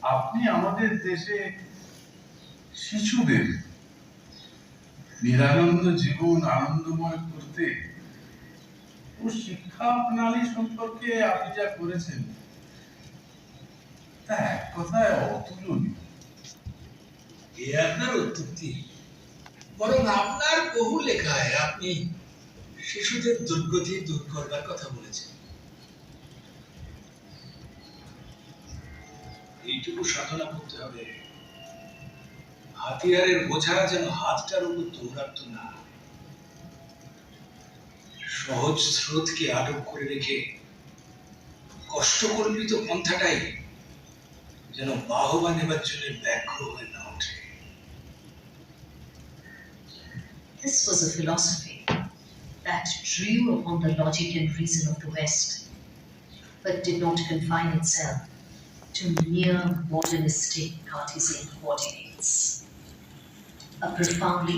আপনি আমাদের দেশে শিশুদের নিরানন্দ জীবন আনন্দময় করতে ও শিক্ষা প্রণালী সম্পর্কে আপনি যা করেছেন তা এক কথায় অতুলনীয়। এ আপনার উত্তরটি, বরং আপনার বহু লেখায় আপনি শিশুদের দুর্গতি দূর করবার কথা বলেছেন। এইটুকু সাধনা করতে হবে, হাতিয়ারের বোঝা যেন হাতটার উপর দৌড়াত না, সহজ স্রোতকে আটক করে রেখে কষ্টকল্পিত পন্থাটাই যেন বাহবা নেবার জন্য ব্যাঘ্র হয়ে না ওঠে। This was a philosophy that drew upon the logic and reason of the West, but did not confine itself to mere modernistic Cartesian coordinates. A profoundly